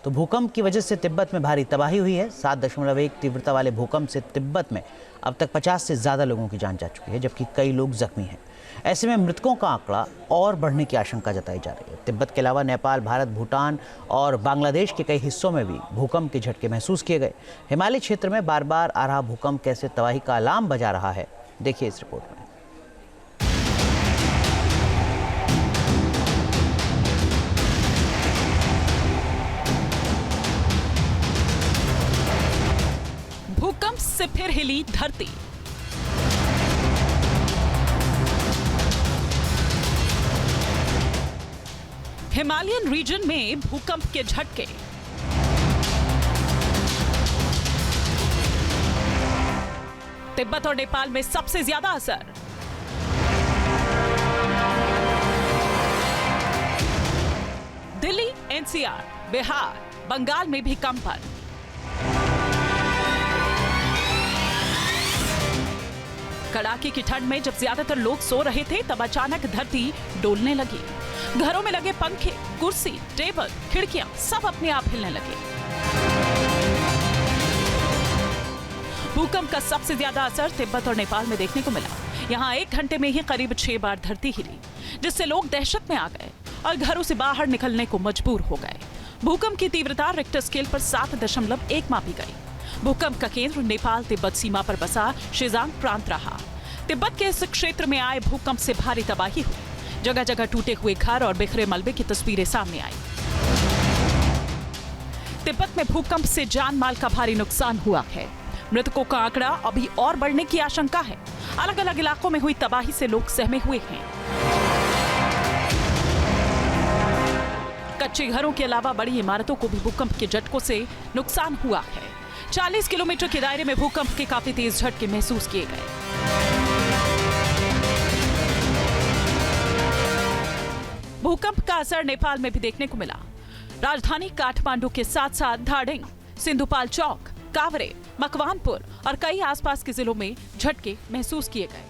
तो भूकंप की वजह से तिब्बत में भारी तबाही हुई है। 7.1 तीव्रता वाले भूकंप से तिब्बत में अब तक 50 से ज़्यादा लोगों की जान जा चुकी है, जबकि कई लोग जख्मी हैं। ऐसे में मृतकों का आंकड़ा और बढ़ने की आशंका जताई जा रही है। तिब्बत के अलावा नेपाल, भारत, भूटान और बांग्लादेश के कई हिस्सों में भी भूकंप के झटके महसूस किए गए। हिमालय क्षेत्र में बार बार आ रहा भूकंप कैसे तबाही का अलार्म बजा रहा है, देखिए इस रिपोर्ट में। भूकंप से फिर हिली धरती। हिमालयन रीजन में भूकंप के झटके। तिब्बत और नेपाल में सबसे ज्यादा असर। दिल्ली, एनसीआर, बिहार, बंगाल में भी कंपन। कड़ाके की ठंड में जब ज्यादातर लोग सो रहे थे, तब अचानक धरती डोलने लगी। घरों में लगे पंखे, कुर्सी, टेबल, खिड़कियां सब अपने आप हिलने लगे। भूकंप का सबसे ज्यादा असर तिब्बत और नेपाल में देखने को मिला। यहां 1 घंटे में ही करीब 6 बार धरती हिली, जिससे लोग दहशत में आ गए और घरों से बाहर निकलने को मजबूर हो गए। भूकंप की तीव्रता रिक्टर स्केल पर 7.1 मापी गई। भूकंप का केंद्र नेपाल तिब्बत सीमा पर बसा शिजांग प्रांत रहा। तिब्बत के इस क्षेत्र में आए भूकंप से भारी तबाही हुई। जगह जगह टूटे हुए घर और बिखरे मलबे की तस्वीरें सामने आई। तिब्बत में भूकंप से जान माल का भारी नुकसान हुआ है। मृतकों का आंकड़ा अभी और बढ़ने की आशंका है। अलग अलग इलाकों में हुई तबाही से लोग सहमे हुए हैं। कच्चे घरों के अलावा बड़ी इमारतों को भी भूकंप के झटकों से नुकसान हुआ है। 40 किलोमीटर के दायरे में भूकंप के काफी तेज झटके महसूस किए गए। भूकंप का असर नेपाल में भी देखने को मिला। राजधानी काठमांडू के साथ साथ धादिङ, सिंधुपाल चौक, कावरे, मकवानपुर और कई आसपास के जिलों में झटके महसूस किए गए।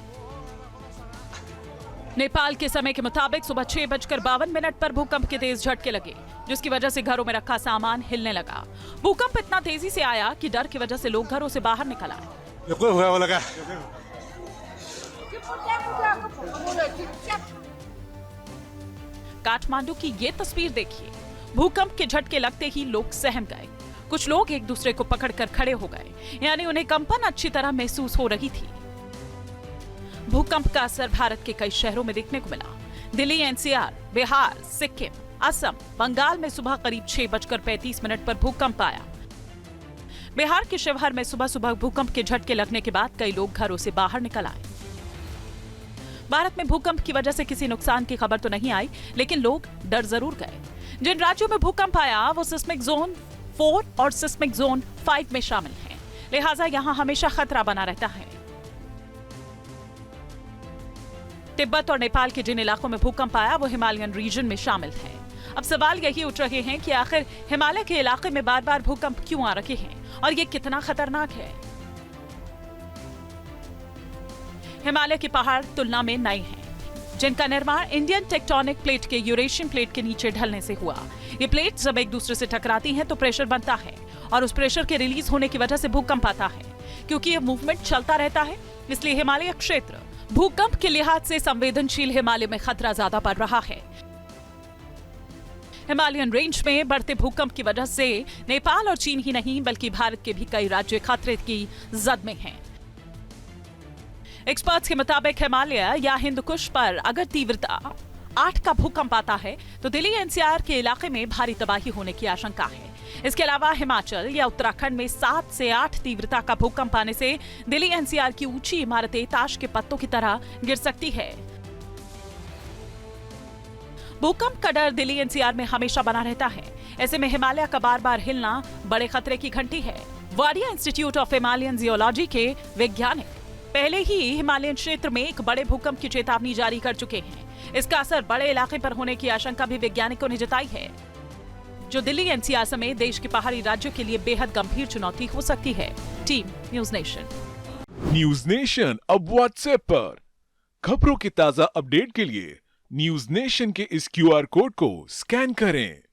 नेपाल के समय के मुताबिक सुबह 6:52 पर भूकंप के तेज झटके लगे, जिसकी वजह से घरों में रखा सामान हिलने लगा। भूकंप इतना तेजी से आया कि डर की वजह से लोग घरों से बाहर निकल आए। काठमांडू की ये तस्वीर देखिए। भूकंप के झटके लगते ही लोग सहम गए। कुछ लोग एक दूसरे को पकड़कर खड़े हो गए, यानी उन्हें कंपन अच्छी तरह महसूस हो रही थी। भूकंप का असर भारत के कई शहरों में देखने को मिला। दिल्ली, एनसीआर, बिहार, सिक्किम, असम, बंगाल में सुबह करीब 6:35 पर भूकंप आया। बिहार के शिवहर में सुबह सुबह भूकंप के झटके लगने के बाद कई लोग घरों से बाहर निकल आए। भारत में भूकंप की वजह से किसी नुकसान की खबर तो नहीं आई, लेकिन लोग डर जरूर गए। जिन राज्यों में भूकंप आया वो सिस्मिक जोन 4 और सिस्मिक जोन 5 में शामिल हैं, लिहाजा यहां हमेशा खतरा बना रहता है। तिब्बत और नेपाल के जिन इलाकों में भूकंप आया वो हिमालयन रीजन में शामिल है। अब सवाल यही उठ रहे हैं कि आखिर हिमालय के इलाके में बार बार भूकंप क्यों आ रहे हैं और ये कितना खतरनाक है। हिमालय के पहाड़ तुलना में नए हैं, जिनका निर्माण इंडियन टेक्टोनिक प्लेट के यूरेशियन प्लेट के नीचे ढलने से हुआ। ये प्लेट जब एक दूसरे से टकराती हैं तो प्रेशर बनता है और उस प्रेशर के रिलीज होने की वजह से भूकंप आता है। क्योंकि ये मूवमेंट चलता रहता है, इसलिए हिमालय क्षेत्र भूकंप के लिहाज से संवेदनशील। हिमालय में खतरा ज्यादा बढ़ रहा है। हिमालयन रेंज में बढ़ते भूकंप की वजह से नेपाल और चीन ही नहीं बल्कि भारत के भी कई राज्य खतरे की जद में हैं। एक्सपर्ट्स के मुताबिक हिमालय या हिंदकुश पर अगर तीव्रता 8 का भूकंप आता है तो दिल्ली एनसीआर के इलाके में भारी तबाही होने की आशंका है। इसके अलावा हिमाचल या उत्तराखंड में 7 से 8 तीव्रता का भूकंप आने से दिल्ली एनसीआर की ऊंची इमारतें ताश के पत्तों की तरह गिर सकती है। भूकंप का डर दिल्ली एनसीआर में हमेशा बना रहता है। ऐसे में हिमालय का बार बार हिलना बड़े खतरे की घंटी है। Wadia institute of Himalayan geology के वैज्ञानिक पहले ही हिमालयन क्षेत्र में एक बड़े भूकंप की चेतावनी जारी कर चुके हैं। इसका असर बड़े इलाके पर होने की आशंका भी वैज्ञानिकों ने जताई है, जो दिल्ली एनसीआर समेत देश के पहाड़ी राज्यों के लिए बेहद गंभीर चुनौती हो सकती है। Team news nation. News nation अब व्हाट्सएप पर खबरों की ताजा अपडेट के लिए न्यूज नेशन के इस क्यूआर कोड को स्कैन करें।